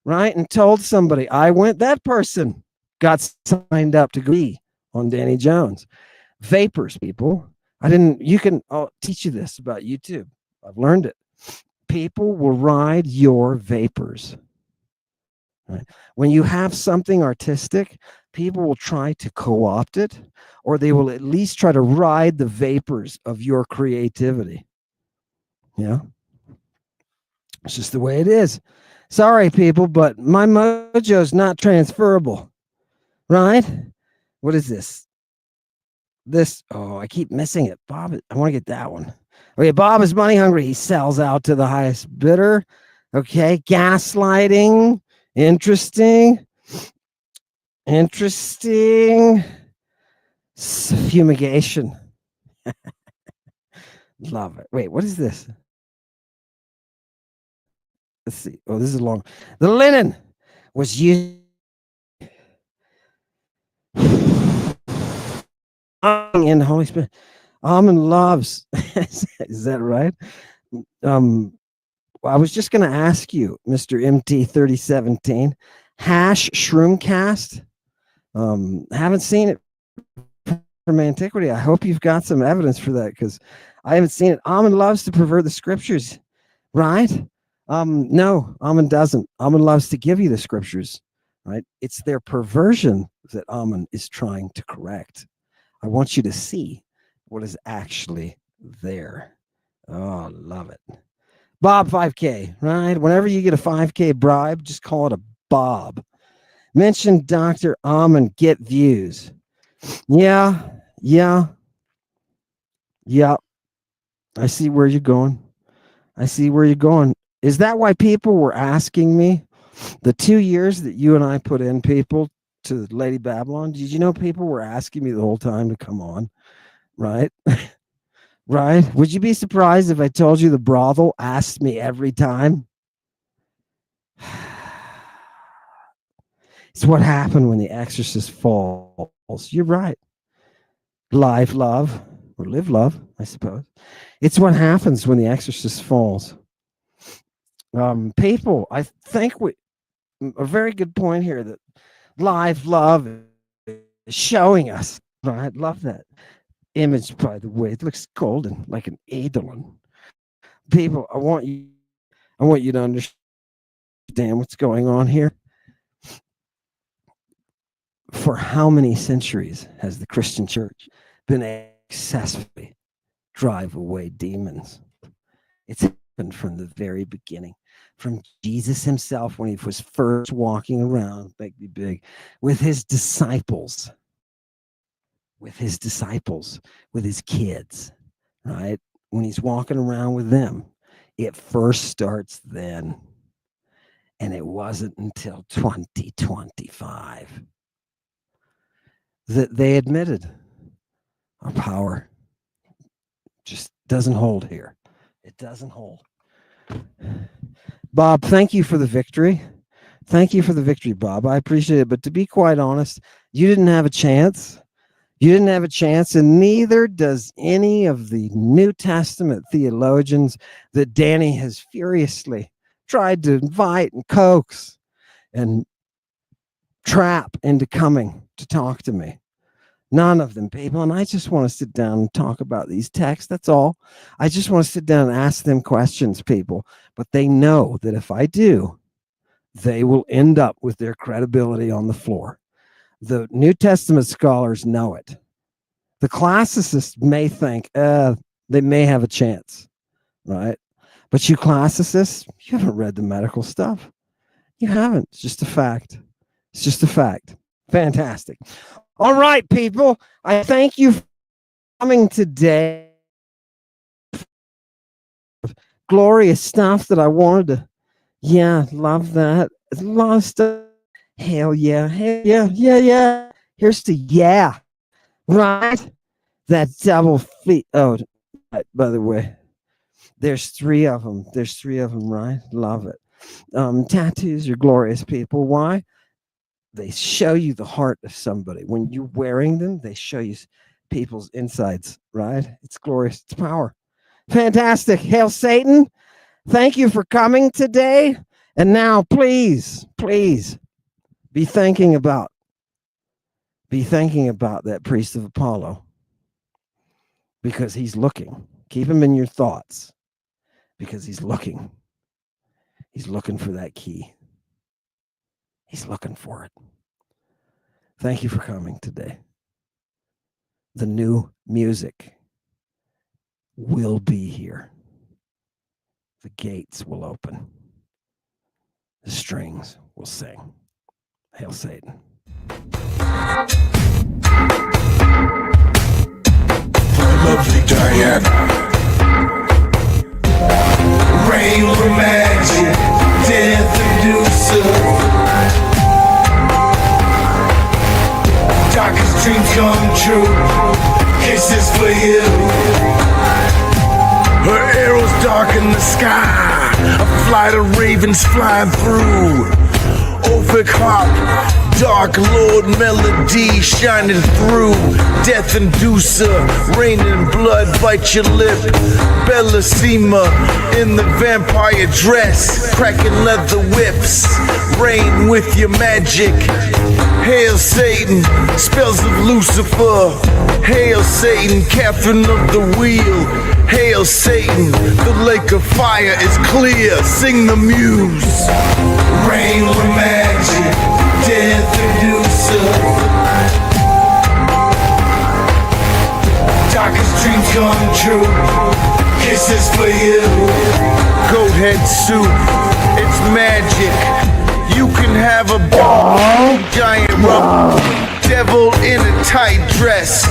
right, and told somebody I went, that person got signed up to be on Danny Jones. Vapors, people. I'll teach you this about YouTube. I've learned it. People will ride your vapors. Right? When you have something artistic, people will try to co-opt it, or they will at least try to ride the vapors of your creativity. Yeah. It's just the way it is. Sorry, people, but my mojo is not transferable. Right? What is this? I keep missing it. Bob, I want to get that one. Okay, Bob is money hungry. He sells out to the highest bidder. Okay, gaslighting. Interesting. Fumigation. Love it. Wait, what is this? Let's see. Oh, this is long. The linen was used in the Holy Spirit. Almond loves. Is that right? I was just going to ask you, Mr. MT 3017, hash shroomcast. Haven't seen it from antiquity. I hope you've got some evidence for that, because I haven't seen it. Almond loves to pervert the scriptures, right? No, Almond doesn't. Almond loves to give you the scriptures, right? It's their perversion that Almond is trying to correct. I want you to see what is actually there. Oh, love it. Bob 5K, right? Whenever you get a 5K bribe, just call it a Bob. Mention Dr. Almond, get views. Yeah. I see where you're going. Is that why people were asking me the 2 years that you and I put in, people, to Lady Babylon? Did you know people were asking me the whole time to come on? Right? Right? Would you be surprised if I told you the brothel asked me every time? It's what happened when the exorcist falls. You're right. Live love, or live love, I suppose. It's what happens when the exorcist falls. People, I think a very good point here, that live love is showing us. Right? Love that image, by the way. It looks golden, like an eidolon. People, I want you to understand what's going on here. For how many centuries has the Christian church been successfully drive away demons? It's happened from the very beginning, from Jesus himself when he was first walking around, big, with his disciples, with his kids, right? When he's walking around with them, it first starts then. And it wasn't until 2025 that they admitted our power just doesn't hold here. It doesn't hold. Bob, thank you for the victory. Thank you for the victory, Bob. I appreciate it. But to be quite honest, you didn't have a chance. And neither does any of the New Testament theologians that Danny has furiously tried to invite and coax and trap into coming to talk to me. None of them, people. And I just want to sit down and talk about these texts. That's all. I just want to sit down and ask them questions, people. But they know that if I do, they will end up with their credibility on the floor. The New Testament scholars know it. The classicists may think they may have a chance, right? But you classicists, you haven't read the medical stuff. You haven't. It's just a fact. It's just a fact. Fantastic. All right, people. I thank you for coming today. Glorious stuff that I wanted to. Yeah, love that. A lot of stuff. Hell yeah. Yeah. Here's to yeah. Right? That double feet. Oh, by the way, there's three of them. Right? Love it. Tattoos are glorious, people. Why? They show you the heart of somebody. When you're wearing them, they show you people's insides, right? It's glorious. It's power. Fantastic. Hail Satan. Thank you for coming today. And now, please, please be thinking about that priest of Apollo, because he's looking. Keep him in your thoughts, because he's looking. He's looking for that key. He's looking for it. Thank you for coming today. The new music will be here. The gates will open. The strings will sing. Hail Satan. Lovely Diana. Rain with magic, death inducer. Darkest dreams come true, kisses for you. Her arrows darken the sky, a flight of ravens flying through. Orphic harp, dark lord melody shining through. Death inducer, raining blood, bite your lip. Bellissima in the vampire dress, cracking leather whips. Rain with your magic. Hail Satan, spells of Lucifer. Hail Satan, Catherine of the wheel. Hail Satan, the lake of fire is clear. Sing the muse. Rain with magic, death inducer. Darkest dreams come true, kisses for you. Goat head soup, it's magic. You can have a giant rubber devil in a tight dress.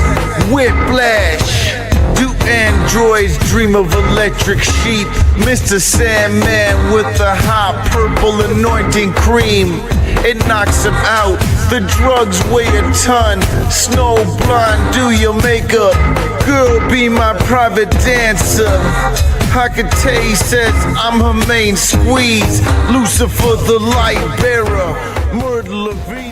Whiplash. Do androids dream of electric sheep? Mr. Sandman with the hot purple anointing cream. It knocks him out. The drugs weigh a ton. Snow blonde, do your makeup. Girl, be my private dancer. Hecate says I'm her main squeeze. Lucifer, the light bearer. Murder Levine.